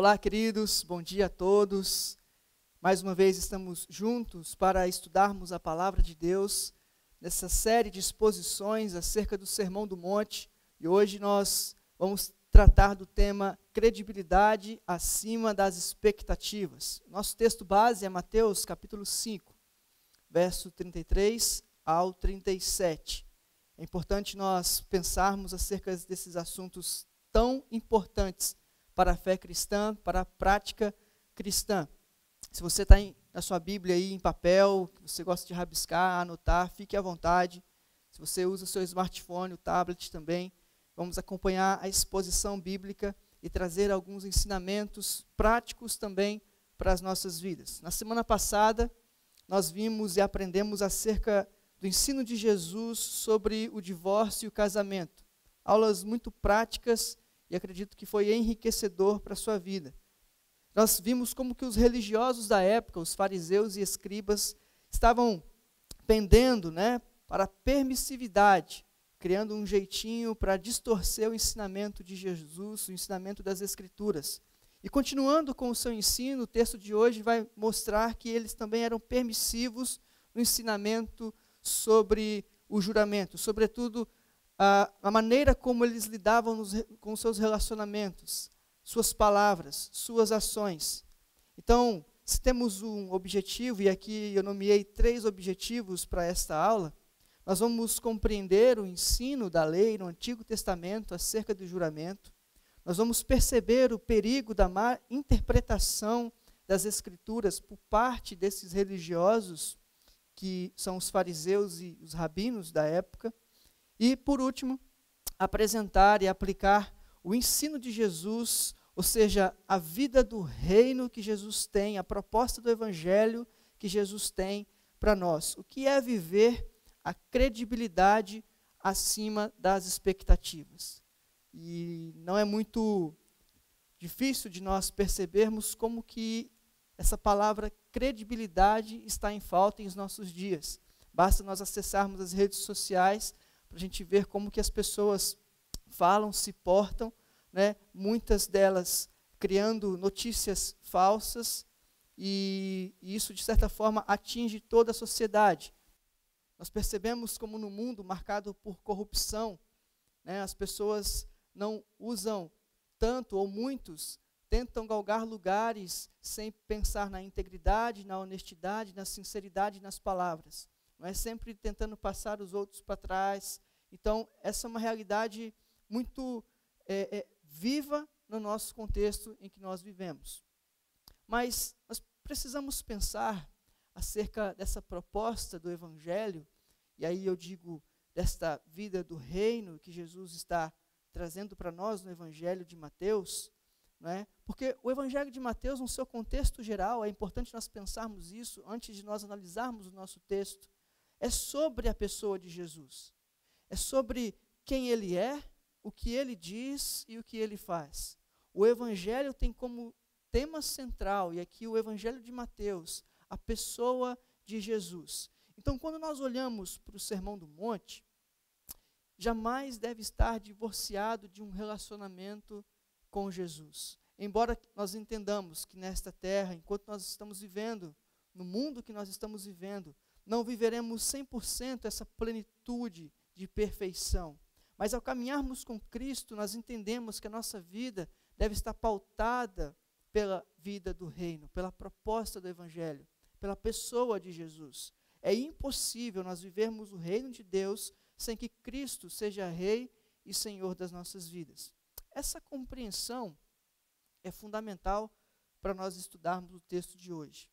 Olá, queridos, bom dia a todos. Mais uma vez estamos juntos para estudarmos a Palavra de Deus nessa série de exposições acerca do Sermão do Monte. E hoje nós vamos tratar do tema credibilidade acima das expectativas. Nosso texto base é Mateus capítulo 5, verso 33 ao 37. É importante nós pensarmos acerca desses assuntos tão importantes para a fé cristã, para a prática cristã. Se você está na sua Bíblia aí em papel, que você gosta de rabiscar, anotar, fique à vontade. Se você usa o seu smartphone, o tablet também, vamos acompanhar a exposição bíblica e trazer alguns ensinamentos práticos também para as nossas vidas. Na semana passada, nós vimos e aprendemos acerca do ensino de Jesus sobre o divórcio e o casamento. Aulas muito práticas e acredito que foi enriquecedor para a sua vida. Nós vimos como que os religiosos da época, os fariseus e escribas, estavam pendendo, para a permissividade, criando um jeitinho para distorcer o ensinamento de Jesus, o ensinamento das Escrituras. E continuando com o seu ensino, o texto de hoje vai mostrar que eles também eram permissivos no ensinamento sobre o juramento, sobretudo a maneira como eles lidavam com seus relacionamentos, suas palavras, suas ações. Então, se temos um objetivo, e aqui eu nomeei 3 objetivos para esta aula, nós vamos compreender o ensino da lei no Antigo Testamento acerca do juramento, nós vamos perceber o perigo da má interpretação das Escrituras por parte desses religiosos, que são os fariseus e os rabinos da época, e, por último, apresentar e aplicar o ensino de Jesus, ou seja, a vida do reino que Jesus tem, a proposta do evangelho que Jesus tem para nós. O que é viver a credibilidade acima das expectativas? E não é muito difícil de nós percebermos como que essa palavra credibilidade está em falta em nossos dias. Basta nós acessarmos as redes sociais para a gente ver como que as pessoas falam, se portam, muitas delas criando notícias falsas, e isso, de certa forma, atinge toda a sociedade. Nós percebemos como no mundo marcado por corrupção, as pessoas não usam tanto, ou muitos tentam galgar lugares sem pensar na integridade, na honestidade, na sinceridade nas palavras. Não é sempre tentando passar os outros para trás. Então, essa é uma realidade muito viva no nosso contexto em que nós vivemos. Mas nós precisamos pensar acerca dessa proposta do Evangelho, e aí eu digo desta vida do reino que Jesus está trazendo para nós no Evangelho de Mateus, porque o Evangelho de Mateus, no seu contexto geral, é importante nós pensarmos isso antes de nós analisarmos o nosso texto, é sobre a pessoa de Jesus. É sobre quem ele é, o que ele diz e o que ele faz. O Evangelho tem como tema central, e aqui o Evangelho de Mateus, a pessoa de Jesus. Então, quando nós olhamos para o Sermão do Monte, jamais deve estar divorciado de um relacionamento com Jesus. Embora nós entendamos que nesta terra, enquanto nós estamos vivendo, no mundo que nós estamos vivendo, não viveremos 100% essa plenitude de perfeição. Mas ao caminharmos com Cristo, nós entendemos que a nossa vida deve estar pautada pela vida do reino, pela proposta do Evangelho, pela pessoa de Jesus. É impossível nós vivermos o reino de Deus sem que Cristo seja Rei e Senhor das nossas vidas. Essa compreensão é fundamental para nós estudarmos o texto de hoje.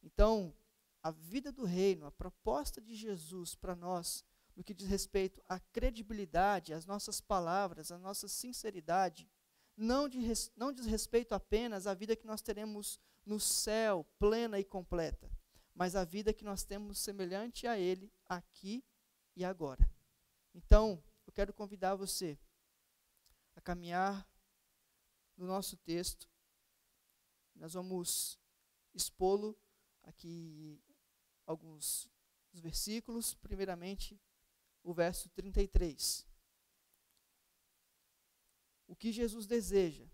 Então, a vida do reino, a proposta de Jesus para nós, no que diz respeito à credibilidade, às nossas palavras, à nossa sinceridade, não diz respeito apenas à vida que nós teremos no céu, plena e completa, mas à vida que nós temos semelhante a Ele, aqui e agora. Então, eu quero convidar você a caminhar no nosso texto. Nós vamos expô-lo aqui alguns versículos, primeiramente o verso 33. O que Jesus deseja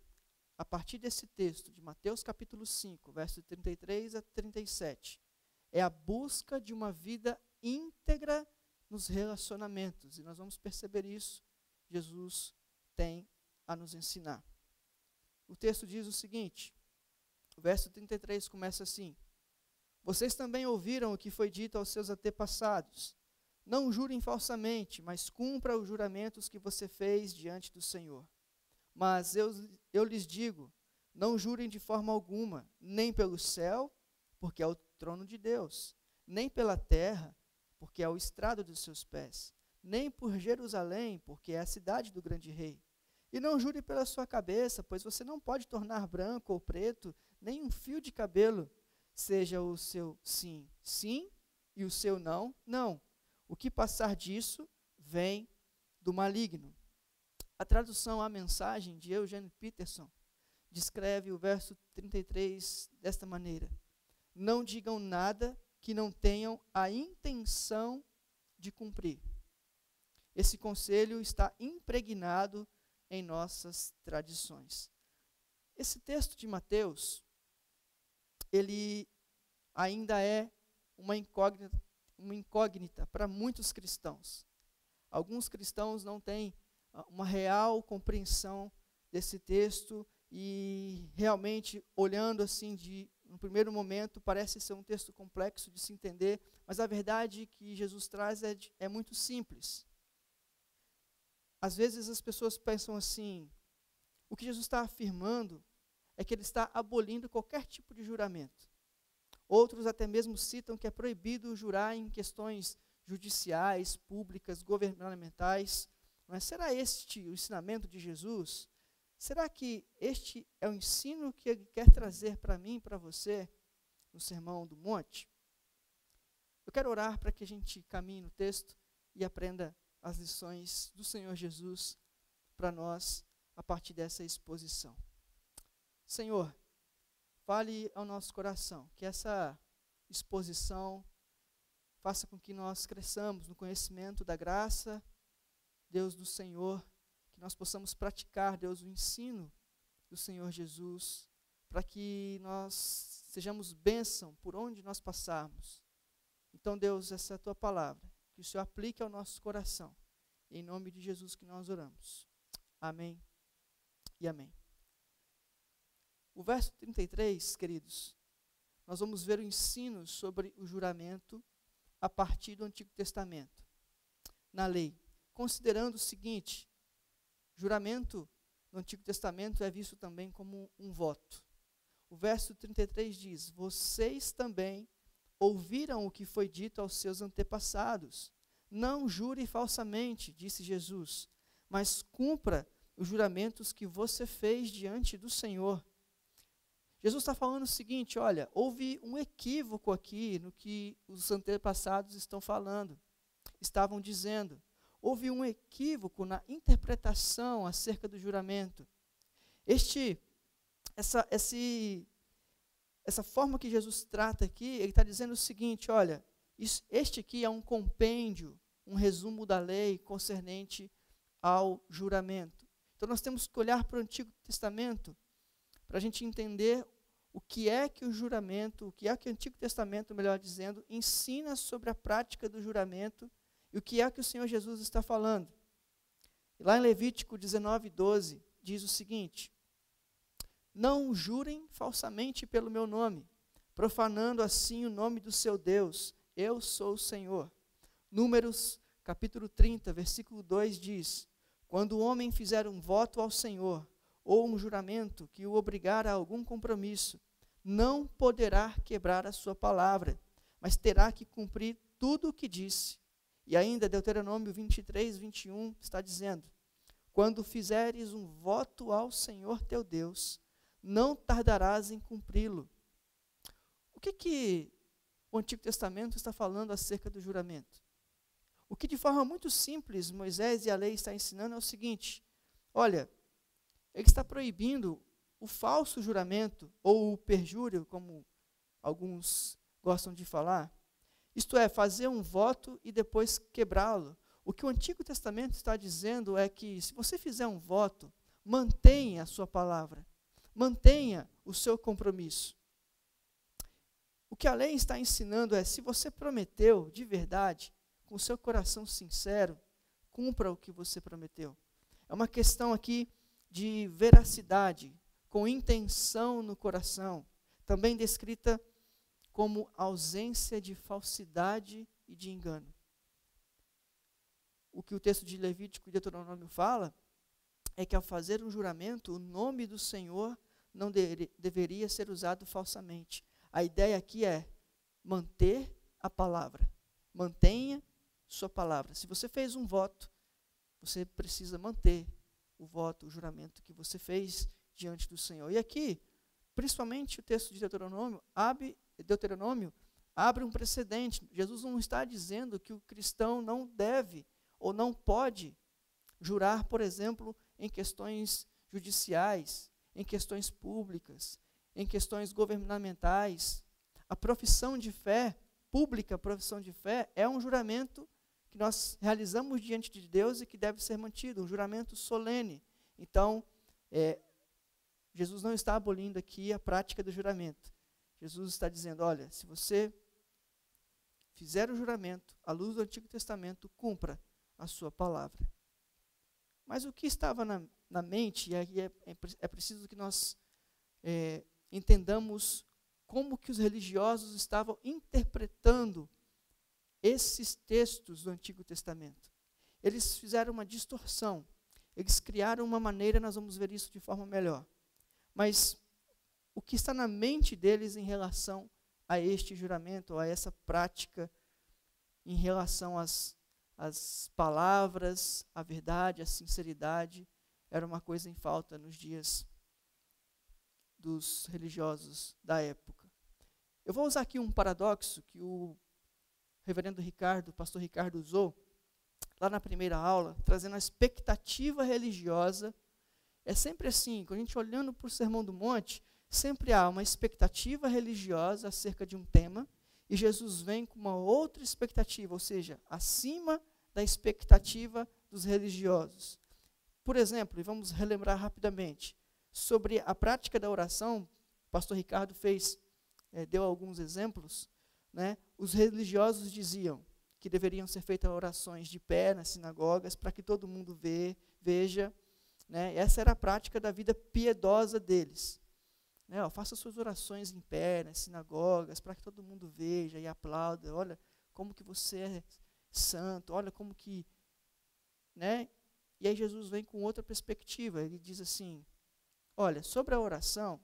a partir desse texto de Mateus capítulo 5, verso 33 a 37, é a busca de uma vida íntegra nos relacionamentos. E nós vamos perceber isso. Jesus tem a nos ensinar. O texto diz o seguinte, o verso 33 começa assim: vocês também ouviram o que foi dito aos seus antepassados. Não jurem falsamente, mas cumpra os juramentos que você fez diante do Senhor. Mas eu lhes digo, não jurem de forma alguma, nem pelo céu, porque é o trono de Deus, nem pela terra, porque é o estrado dos seus pés, nem por Jerusalém, porque é a cidade do grande rei. E não jure pela sua cabeça, pois você não pode tornar branco ou preto nem um fio de cabelo, seja o seu sim, sim, e o seu não, não. O que passar disso vem do maligno. A tradução à mensagem de Eugene Peterson descreve o verso 33 desta maneira: não digam nada que não tenham a intenção de cumprir. Esse conselho está impregnado em nossas tradições. Esse texto de Mateus, ele ainda é uma incógnita para muitos cristãos. Alguns cristãos não têm uma real compreensão desse texto e realmente, olhando assim no primeiro momento, parece ser um texto complexo de se entender, mas a verdade que Jesus traz é muito simples. Às vezes as pessoas pensam assim, o que Jesus está afirmando é que ele está abolindo qualquer tipo de juramento. Outros até mesmo citam que é proibido jurar em questões judiciais, públicas, governamentais. Mas será este o ensinamento de Jesus? Será que este é o ensino que ele quer trazer para mim e para você no Sermão do Monte? Eu quero orar para que a gente caminhe no texto e aprenda as lições do Senhor Jesus para nós a partir dessa exposição. Senhor, fale ao nosso coração, que essa exposição faça com que nós cresçamos no conhecimento da graça, Deus, do Senhor, que nós possamos praticar, Deus, o ensino do Senhor Jesus, para que nós sejamos bênção por onde nós passarmos. Então, Deus, essa é a tua palavra, que o Senhor aplique ao nosso coração. Em nome de Jesus que nós oramos. Amém e amém. O verso 33, queridos, nós vamos ver o ensino sobre o juramento a partir do Antigo Testamento, na lei. Considerando o seguinte, juramento no Antigo Testamento é visto também como um voto. O verso 33 diz, vocês também ouviram o que foi dito aos seus antepassados. Não jure falsamente, disse Jesus, mas cumpra os juramentos que você fez diante do Senhor. Jesus está falando o seguinte, olha, houve um equívoco aqui no que os antepassados estavam dizendo. Houve um equívoco na interpretação acerca do juramento. Essa forma que Jesus trata aqui, ele está dizendo o seguinte, olha, este aqui é um compêndio, um resumo da lei concernente ao juramento. Então nós temos que olhar para o Antigo Testamento para a gente entender o que é que o juramento, o que é que o Antigo Testamento, melhor dizendo, ensina sobre a prática do juramento e o que é que o Senhor Jesus está falando. Lá em Levítico 19:12, diz o seguinte, não jurem falsamente pelo meu nome, profanando assim o nome do seu Deus, eu sou o Senhor. Números capítulo 30, versículo 2 diz, quando o homem fizer um voto ao Senhor, ou um juramento que o obrigar a algum compromisso, não poderá quebrar a sua palavra, mas terá que cumprir tudo o que disse. E ainda Deuteronômio 23, 21 está dizendo, quando fizeres um voto ao Senhor teu Deus, não tardarás em cumpri-lo. O que o Antigo Testamento está falando acerca do juramento? O que de forma muito simples Moisés e a lei está ensinando é o seguinte, olha, ele está proibindo o falso juramento, ou o perjúrio, como alguns gostam de falar. Isto é, fazer um voto e depois quebrá-lo. O que o Antigo Testamento está dizendo é que, se você fizer um voto, mantenha a sua palavra. mantenha o seu compromisso. O que a lei está ensinando é, se você prometeu de verdade, com o seu coração sincero, cumpra o que você prometeu. É uma questão aqui de veracidade, com intenção no coração, também descrita como ausência de falsidade e de engano. O que o texto de Levítico e Deuteronômio fala é que ao fazer um juramento, o nome do Senhor não deveria ser usado falsamente. A ideia aqui é manter a palavra. Mantenha sua palavra. Se você fez um voto, você precisa manter o voto, o juramento que você fez diante do Senhor. E aqui, principalmente o texto de Deuteronômio abre um precedente. Jesus não está dizendo que o cristão não deve ou não pode jurar, por exemplo, em questões judiciais, em questões públicas, em questões governamentais. A profissão de fé, pública, a profissão de fé, é um juramento que nós realizamos diante de Deus e que deve ser mantido, um juramento solene. Então, Jesus não está abolindo aqui a prática do juramento. Jesus está dizendo, olha, se você fizer o juramento, à luz do Antigo Testamento, cumpra a sua palavra. Mas o que estava na mente, e aí é preciso que nós entendamos como que os religiosos estavam interpretando esses textos do Antigo Testamento. Eles fizeram uma distorção, eles criaram uma maneira, nós vamos ver isso de forma melhor. Mas o que está na mente deles em relação a este juramento, a essa prática, em relação às palavras, à verdade, à sinceridade, era uma coisa em falta nos dias dos religiosos da época. Eu vou usar aqui um paradoxo que o reverendo Ricardo, o pastor Ricardo usou, lá na primeira aula, trazendo a expectativa religiosa. É sempre assim, quando a gente olhando para o Sermão do Monte, sempre há uma expectativa religiosa acerca de um tema, e Jesus vem com uma outra expectativa, ou seja, acima da expectativa dos religiosos. Por exemplo, e vamos relembrar rapidamente, sobre a prática da oração, o pastor Ricardo deu alguns exemplos, né? Os religiosos diziam que deveriam ser feitas orações de pé nas sinagogas, para que todo mundo veja, né? Essa era a prática da vida piedosa deles. Né? Faça suas orações em pé nas sinagogas, para que todo mundo veja e aplauda. Olha como que você é santo, olha como que... Né? E aí Jesus vem com outra perspectiva, ele diz assim, olha, sobre a oração,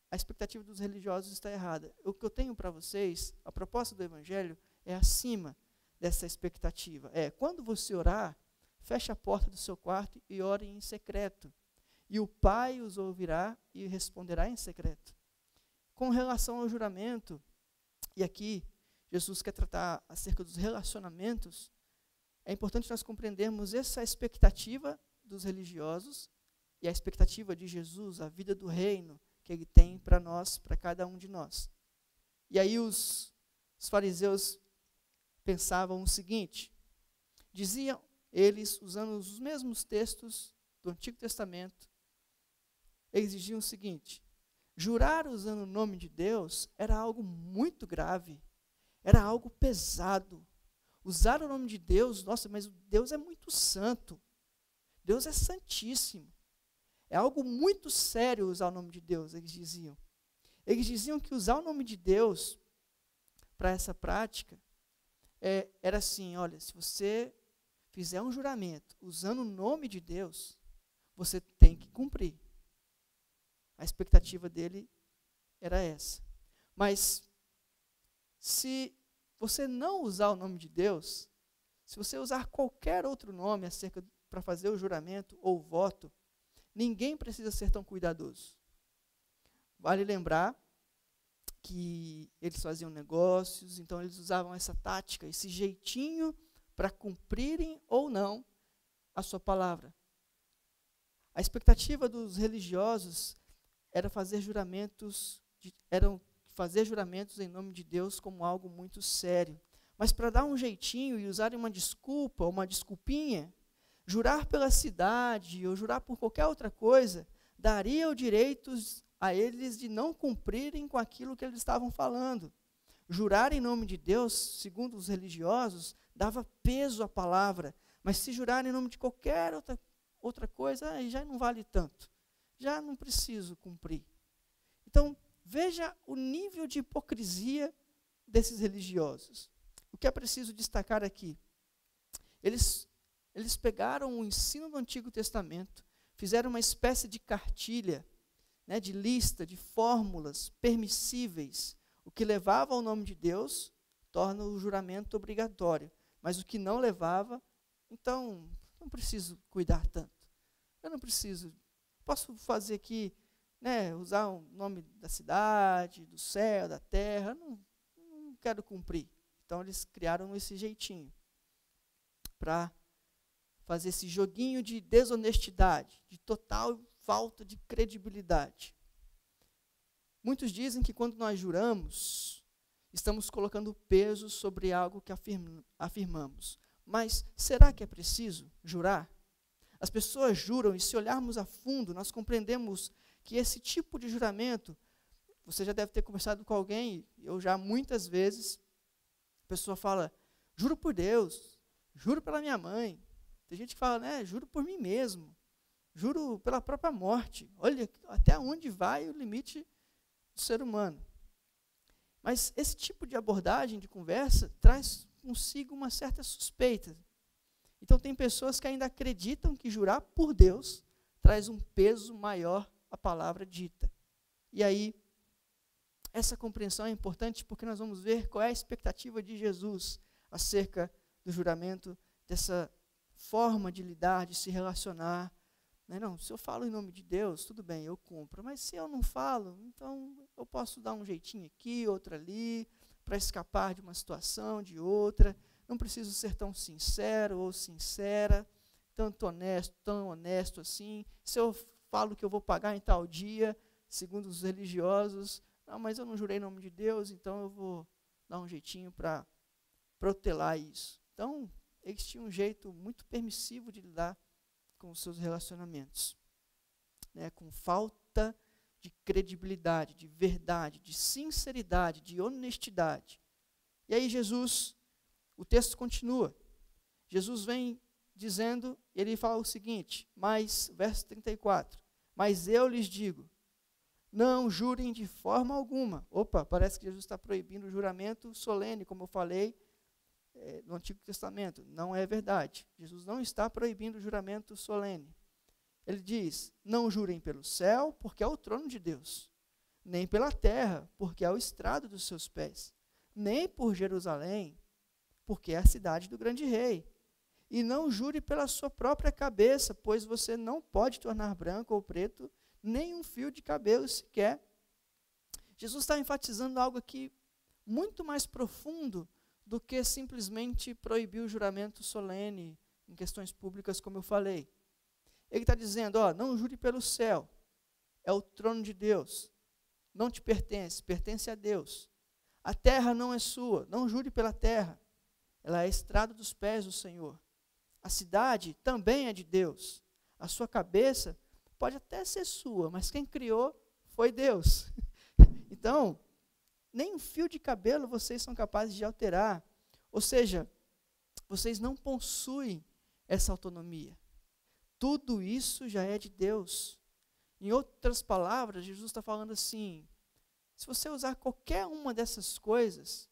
a expectativa dos religiosos está errada. O que eu tenho para vocês, a proposta do Evangelho, é acima dessa expectativa. Quando você orar, feche a porta do seu quarto e ore em secreto. E o Pai os ouvirá e responderá em secreto. Com relação ao juramento, e aqui Jesus quer tratar acerca dos relacionamentos, é importante nós compreendermos essa expectativa dos religiosos e a expectativa de Jesus, a vida do reino que ele tem para nós, para cada um de nós. E aí os fariseus pensavam o seguinte, diziam eles, usando os mesmos textos do Antigo Testamento, eles diziam o seguinte, jurar usando o nome de Deus era algo muito grave, era algo pesado. Usar o nome de Deus, nossa, mas Deus é muito santo, Deus é santíssimo. É algo muito sério usar o nome de Deus, eles diziam. Eles diziam que usar o nome de Deus para essa prática era assim, olha, se você fizer um juramento usando o nome de Deus, você tem que cumprir. A expectativa dele era essa. Mas se você não usar o nome de Deus, se você usar qualquer outro nome para fazer o juramento ou o voto, ninguém precisa ser tão cuidadoso. Vale lembrar que eles faziam negócios, então eles usavam essa tática, esse jeitinho para cumprirem ou não a sua palavra. A expectativa dos religiosos era fazer juramentos em nome de Deus como algo muito sério. Mas para dar um jeitinho e usarem uma desculpa, uma desculpinha, jurar pela cidade ou jurar por qualquer outra coisa, daria o direito a eles de não cumprirem com aquilo que eles estavam falando. Jurar em nome de Deus, segundo os religiosos, dava peso à palavra, mas se jurar em nome de qualquer outra coisa, aí já não vale tanto, já não preciso cumprir. Então, veja o nível de hipocrisia desses religiosos. O que é preciso destacar aqui? Eles pegaram o ensino do Antigo Testamento, fizeram uma espécie de cartilha, né, de lista, de fórmulas permissíveis. O que levava ao nome de Deus torna o juramento obrigatório, mas o que não levava, então não preciso cuidar tanto. Eu não preciso, posso fazer aqui, né, usar o nome da cidade, do céu, da terra, não quero cumprir. Então eles criaram esse jeitinho para fazer esse joguinho de desonestidade, de total falta de credibilidade. Muitos dizem que quando nós juramos, estamos colocando peso sobre algo que afirmamos. Mas será que é preciso jurar? As pessoas juram, e se olharmos a fundo, nós compreendemos que esse tipo de juramento, você já deve ter conversado com alguém, eu já muitas vezes, a pessoa fala, juro por Deus, juro pela minha mãe. Tem gente que fala, né, juro por mim mesmo, juro pela própria morte. Olha até onde vai o limite do ser humano. Mas esse tipo de abordagem, de conversa, traz consigo uma certa suspeita. Então tem pessoas que ainda acreditam que jurar por Deus traz um peso maior à palavra dita. E aí, essa compreensão é importante porque nós vamos ver qual é a expectativa de Jesus acerca do juramento, dessa forma de lidar, de se relacionar. Não, se eu falo em nome de Deus, tudo bem, eu cumpro. Mas se eu não falo, então eu posso dar um jeitinho aqui, outro ali, para escapar de uma situação, de outra. Não preciso ser tão sincero ou sincera, tão honesto assim. Se eu falo que eu vou pagar em tal dia, segundo os religiosos, não, mas eu não jurei em nome de Deus, então eu vou dar um jeitinho para protelar isso. Então, eles tinham um jeito muito permissivo de lidar com os seus relacionamentos, né, com falta de credibilidade, de verdade, de sinceridade, de honestidade. E aí Jesus, o texto continua, Jesus vem dizendo, ele fala o seguinte, verso 34, mas eu lhes digo, não jurem de forma alguma. Opa, parece que Jesus está proibindo o juramento solene, como eu falei, no Antigo Testamento. Não é verdade. Jesus não está proibindo o juramento solene. Ele diz, não jurem pelo céu, porque é o trono de Deus, nem pela terra, porque é o estrado dos seus pés, nem por Jerusalém, porque é a cidade do grande rei. E não jure pela sua própria cabeça, pois você não pode tornar branco ou preto nem um fio de cabelo sequer. Jesus está enfatizando algo aqui muito mais profundo do que simplesmente proibir o juramento solene em questões públicas, como eu falei. Ele está dizendo, não jure pelo céu, é o trono de Deus, não te pertence, pertence a Deus. A terra não é sua, não jure pela terra, ela é a estrada dos pés do Senhor. A cidade também é de Deus, a sua cabeça pode até ser sua, mas quem criou foi Deus. Então, nem um fio de cabelo vocês são capazes de alterar. Ou seja, vocês não possuem essa autonomia. Tudo isso já é de Deus. Em outras palavras, Jesus está falando assim, se você usar qualquer uma dessas coisas,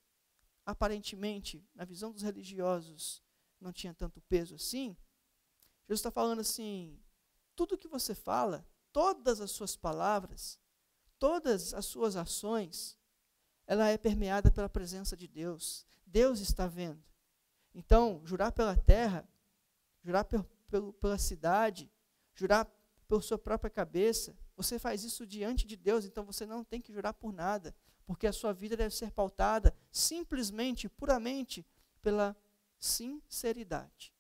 aparentemente, na visão dos religiosos, não tinha tanto peso assim, Jesus está falando assim, tudo que você fala, todas as suas palavras, todas as suas ações, ela é permeada pela presença de Deus. Deus está vendo. Então, jurar pela terra, jurar pela cidade, jurar pela sua própria cabeça, você faz isso diante de Deus, então você não tem que jurar por nada, porque a sua vida deve ser pautada simplesmente, puramente, pela sinceridade.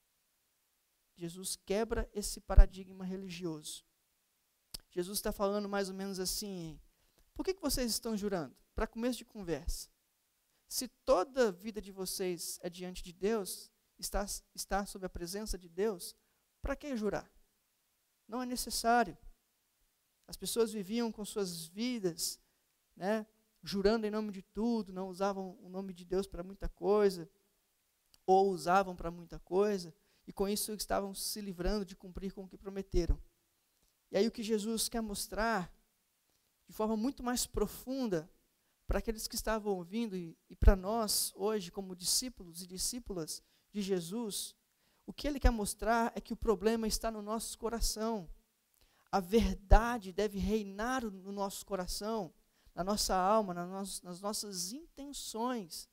Jesus quebra esse paradigma religioso. Jesus está falando mais ou menos assim, por que vocês estão jurando? Para começo de conversa. Se toda a vida de vocês é diante de Deus, está sob a presença de Deus, para que jurar? Não é necessário. As pessoas viviam com suas vidas, né, jurando em nome de tudo, não usavam o nome de Deus para muita coisa, ou usavam para muita coisa, e com isso estavam se livrando de cumprir com o que prometeram. E aí o que Jesus quer mostrar, de forma muito mais profunda, para aqueles que estavam ouvindo e para nós hoje, como discípulos e discípulas de Jesus, o que ele quer mostrar é que o problema está no nosso coração. A verdade deve reinar no nosso coração, na nossa alma, nas nossas intenções.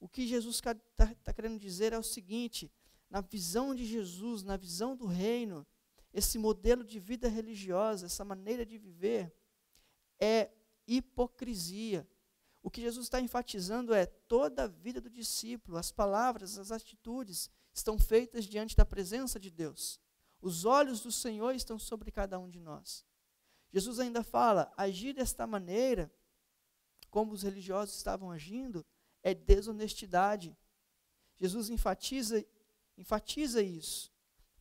O que Jesus está querendo dizer é o seguinte: na visão de Jesus, na visão do reino, esse modelo de vida religiosa, essa maneira de viver, é hipocrisia. O que Jesus está enfatizando é toda a vida do discípulo, as palavras, as atitudes estão feitas diante da presença de Deus. Os olhos do Senhor estão sobre cada um de nós. Jesus ainda fala, agir desta maneira, como os religiosos estavam agindo, é desonestidade. Jesus enfatiza isso.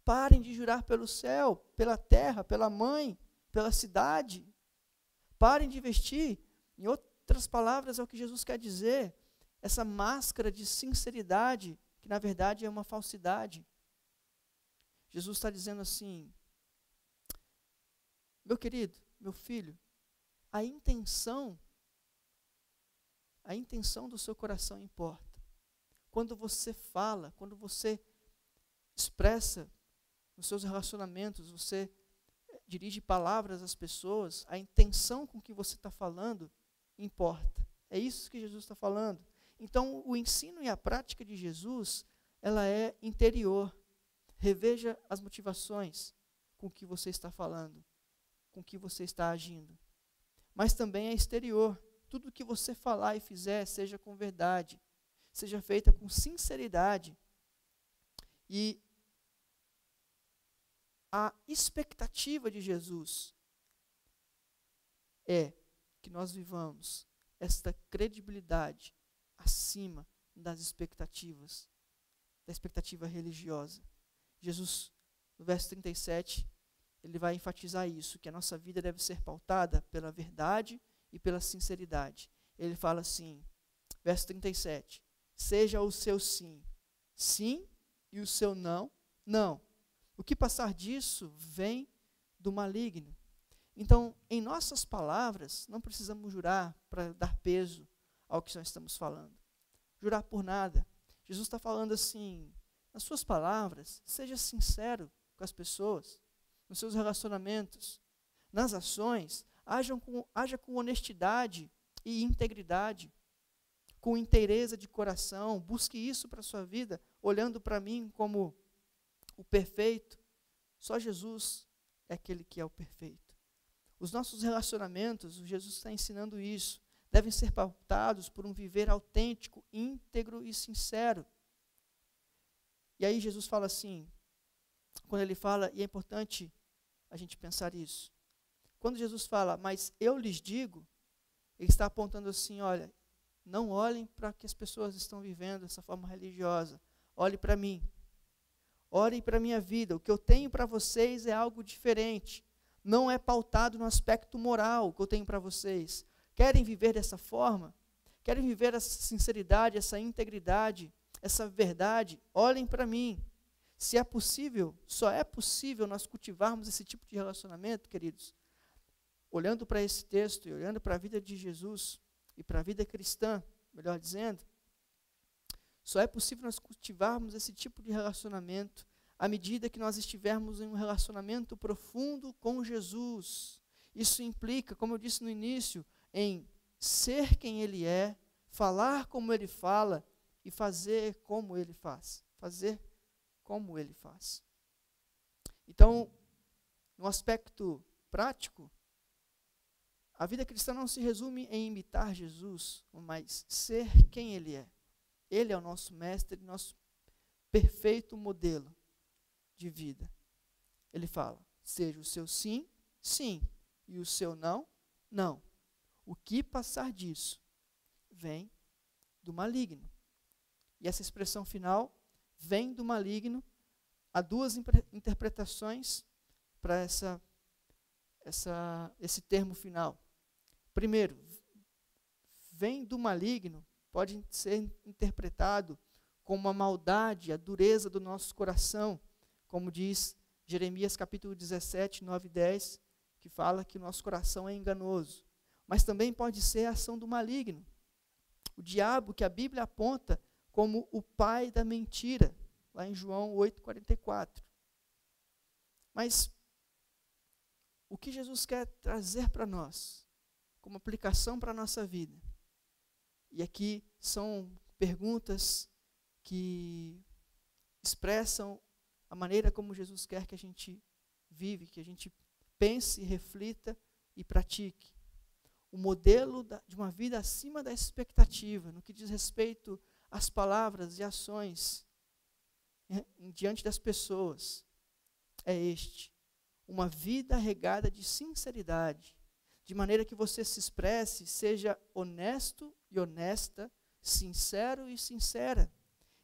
Parem de jurar pelo céu, pela terra, pela mãe, pela cidade. Parem de vestir. Em outras palavras, é o que Jesus quer dizer. Essa máscara de sinceridade, que na verdade é uma falsidade. Jesus está dizendo assim: meu querido, meu filho, a intenção do seu coração importa. Quando você fala, quando você expressa nos seus relacionamentos, você dirige palavras às pessoas, a intenção com que você está falando importa. É isso que Jesus está falando. Então, o ensino e a prática de Jesus, ela é interior. Reveja as motivações com que você está falando, com que você está agindo. Mas também é exterior. Tudo que você falar e fizer, seja com verdade, seja feita com sinceridade. E a expectativa de Jesus é que nós vivamos esta credibilidade acima das expectativas, da expectativa religiosa. Jesus, no verso 37, ele vai enfatizar isso, que a nossa vida deve ser pautada pela verdade e pela sinceridade. Ele fala assim, verso 37, seja o seu sim, sim, e o seu não, não. O que passar disso vem do maligno. Então, em nossas palavras, não precisamos jurar para dar peso ao que nós estamos falando. Jurar por nada. Jesus está falando assim, nas suas palavras, seja sincero com as pessoas, nos seus relacionamentos, nas ações, haja com honestidade e integridade, com inteireza de coração, busque isso para a sua vida, olhando para mim como o perfeito. Só Jesus é aquele que é o perfeito. Os nossos relacionamentos, Jesus está ensinando isso, devem ser pautados por um viver autêntico, íntegro e sincero. E aí Jesus fala assim, quando ele fala, e é importante a gente pensar isso, quando Jesus fala, mas eu lhes digo, ele está apontando assim, olha, não olhem para o que as pessoas estão vivendo dessa forma religiosa, olhe para mim. Olhem para a minha vida, o que eu tenho para vocês é algo diferente. Não é pautado no aspecto moral o que eu tenho para vocês. Querem viver dessa forma? Querem viver essa sinceridade, essa integridade, essa verdade? Olhem para mim. Se é possível, só é possível nós cultivarmos esse tipo de relacionamento, queridos, olhando para esse texto e olhando para a vida de Jesus e para a vida cristã, melhor dizendo, só é possível nós cultivarmos esse tipo de relacionamento à medida que nós estivermos em um relacionamento profundo com Jesus. Isso implica, como eu disse no início, em ser quem Ele é, falar como Ele fala e fazer como Ele faz. Fazer como Ele faz. Então, no aspecto prático, a vida cristã não se resume em imitar Jesus, mas ser quem Ele é. Ele é o nosso mestre, nosso perfeito modelo de vida. Ele fala, seja o seu sim, sim, e o seu não, não. O que passar disso vem do maligno. E essa expressão final, vem do maligno, há duas interpretações para esse termo final. Primeiro, vem do maligno, pode ser interpretado como a maldade, a dureza do nosso coração, como diz Jeremias capítulo 17, 9 e 10, que fala que o nosso coração é enganoso. Mas também pode ser a ação do maligno. O diabo, que a Bíblia aponta como o pai da mentira, lá em João 8,44. Mas o que Jesus quer trazer para nós, como aplicação para a nossa vida? E aqui são perguntas que expressam a maneira como Jesus quer que a gente vive, que a gente pense, reflita e pratique. O modelo de uma vida acima da expectativa, no que diz respeito às palavras e ações diante das pessoas, é este: uma vida regada de sinceridade, de maneira que você se expresse, seja honesto e honesta, sincero e sincera.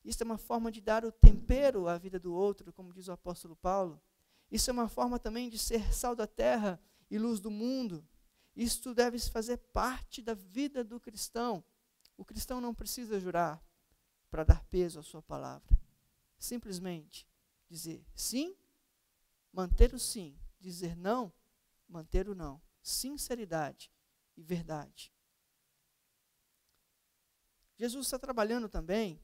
Isso é uma forma de dar o tempero à vida do outro, como diz o apóstolo Paulo. Isso é uma forma também de ser sal da terra e luz do mundo. Isto deve fazer parte da vida do cristão. O cristão não precisa jurar para dar peso à sua palavra. Simplesmente dizer sim, manter o sim. Dizer não, manter o não. Sinceridade e verdade. Jesus está trabalhando também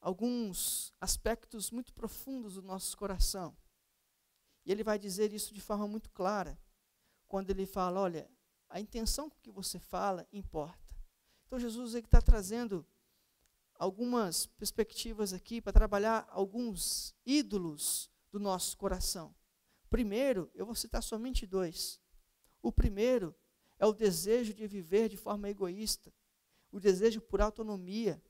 alguns aspectos muito profundos do nosso coração. E ele vai dizer isso de forma muito clara, quando ele fala, olha, a intenção com que você fala importa. Então Jesus está trazendo algumas perspectivas aqui para trabalhar alguns ídolos do nosso coração. Primeiro, eu vou citar somente 2. O primeiro é o desejo de viver de forma egoísta, o desejo por autonomia.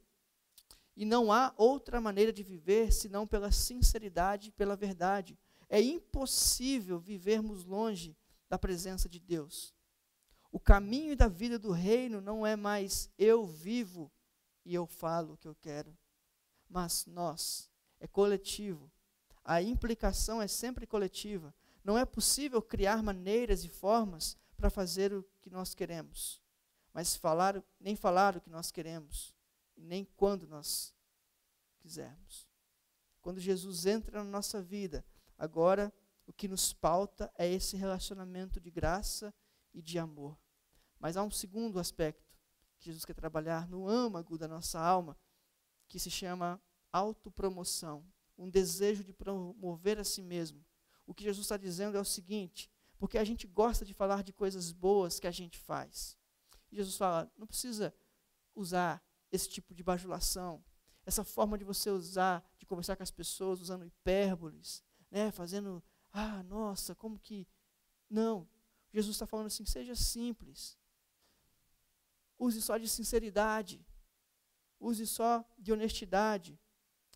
E não há outra maneira de viver senão pela sinceridade e pela verdade. É impossível vivermos longe da presença de Deus. O caminho da vida do reino não é mais eu vivo e eu falo o que eu quero, mas nós, é coletivo. A implicação é sempre coletiva. Não é possível criar maneiras e formas para fazer o que nós queremos, mas nem falar o que nós queremos, e nem quando nós quisermos. Quando Jesus entra na nossa vida, agora o que nos pauta é esse relacionamento de graça e de amor. Mas há um segundo aspecto que Jesus quer trabalhar no âmago da nossa alma, que se chama autopromoção, um desejo de promover a si mesmo. O que Jesus está dizendo é o seguinte, porque a gente gosta de falar de coisas boas que a gente faz. E Jesus fala, não precisa usar esse tipo de bajulação, essa forma de você usar, de conversar com as pessoas, usando hipérboles, fazendo, nossa, como que... Não, Jesus está falando assim, seja simples. Use só de sinceridade, use só de honestidade.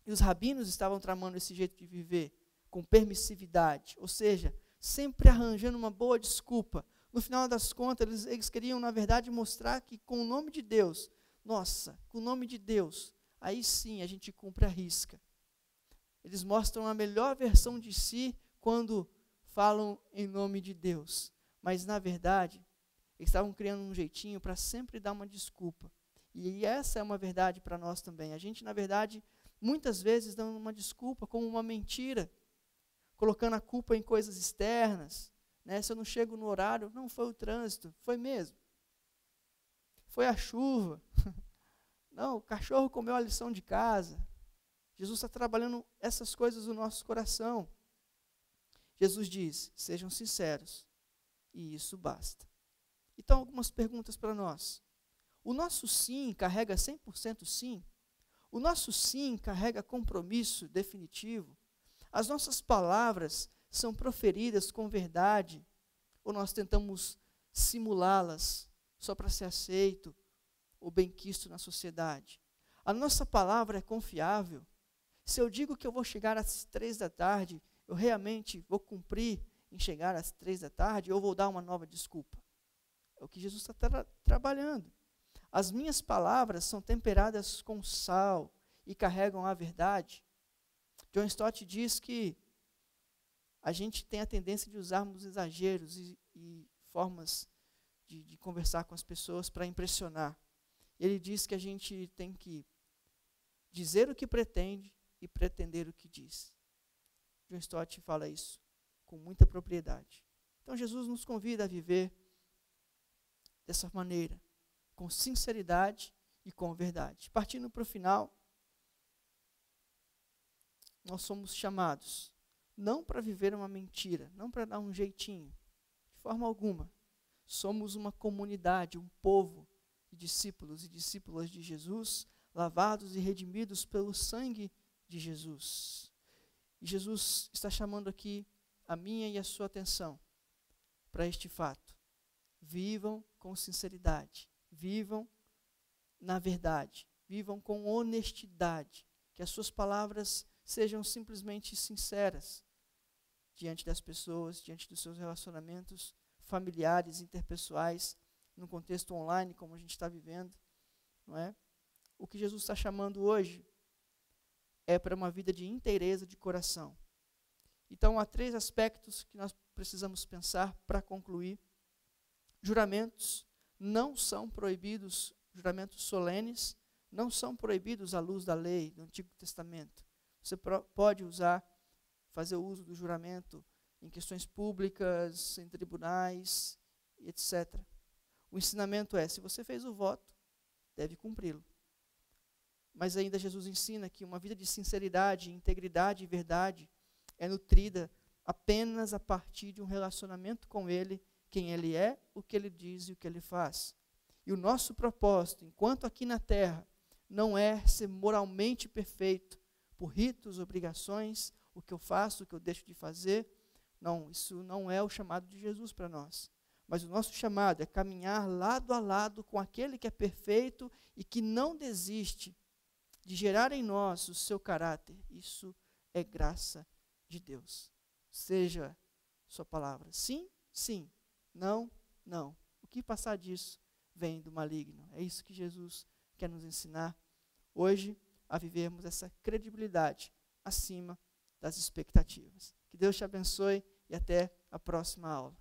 E os rabinos estavam tramando esse jeito de viver, com permissividade, ou seja, sempre arranjando uma boa desculpa. No final das contas, eles queriam, na verdade, mostrar que com o nome de Deus, nossa, com o nome de Deus, aí sim a gente cumpre a risca. Eles mostram a melhor versão de si quando falam em nome de Deus. Mas, na verdade, eles estavam criando um jeitinho para sempre dar uma desculpa. E essa é uma verdade para nós também. A gente, na verdade, muitas vezes dá uma desculpa como uma mentira, colocando a culpa em coisas externas. Se eu não chego no horário, não foi o trânsito, foi mesmo. Foi a chuva. Não, o cachorro comeu a lição de casa. Jesus está trabalhando essas coisas no nosso coração. Jesus diz, sejam sinceros, e isso basta. Então, algumas perguntas para nós. O nosso sim carrega 100% sim? O nosso sim carrega compromisso definitivo? As nossas palavras são proferidas com verdade? Ou nós tentamos simulá-las só para ser aceito ou benquisto na sociedade? A nossa palavra é confiável? Se eu digo que eu vou chegar às 3 da tarde, eu realmente vou cumprir em chegar às 3 da tarde ou vou dar uma nova desculpa? É o que Jesus está trabalhando. As minhas palavras são temperadas com sal e carregam a verdade. John Stott diz que a gente tem a tendência de usarmos exageros e formas de conversar com as pessoas para impressionar. Ele diz que a gente tem que dizer o que pretende e pretender o que diz. John Stott fala isso com muita propriedade. Então Jesus nos convida a viver dessa maneira, com sinceridade e com verdade. Partindo para o final, nós somos chamados não para viver uma mentira, não para dar um jeitinho, de forma alguma. Somos uma comunidade, um povo de discípulos e discípulas de Jesus, lavados e redimidos pelo sangue de Jesus. E Jesus está chamando aqui a minha e a sua atenção para este fato. Vivam com sinceridade, vivam na verdade, vivam com honestidade, que as suas palavras sejam simplesmente sinceras diante das pessoas, diante dos seus relacionamentos familiares, interpessoais, no contexto online, como a gente está vivendo, não é? O que Jesus está chamando hoje é para uma vida de inteireza de coração. Então, há 3 aspectos que nós precisamos pensar para concluir. Juramentos não são proibidos, juramentos solenes não são proibidos à luz da lei do Antigo Testamento. Você pode fazer o uso do juramento em questões públicas, em tribunais, etc. O ensinamento é, se você fez o voto, deve cumpri-lo. Mas ainda Jesus ensina que uma vida de sinceridade, integridade e verdade é nutrida apenas a partir de um relacionamento com Ele, quem Ele é, o que Ele diz e o que Ele faz. E o nosso propósito, enquanto aqui na terra, não é ser moralmente perfeito, por ritos, obrigações, o que eu faço, o que eu deixo de fazer. Não, isso não é o chamado de Jesus para nós. Mas o nosso chamado é caminhar lado a lado com aquele que é perfeito e que não desiste de gerar em nós o seu caráter. Isso é graça de Deus. Seja sua palavra sim, sim, não, não. O que passar disso vem do maligno. É isso que Jesus quer nos ensinar hoje, a vivermos essa credibilidade acima das expectativas. Que Deus te abençoe e até a próxima aula.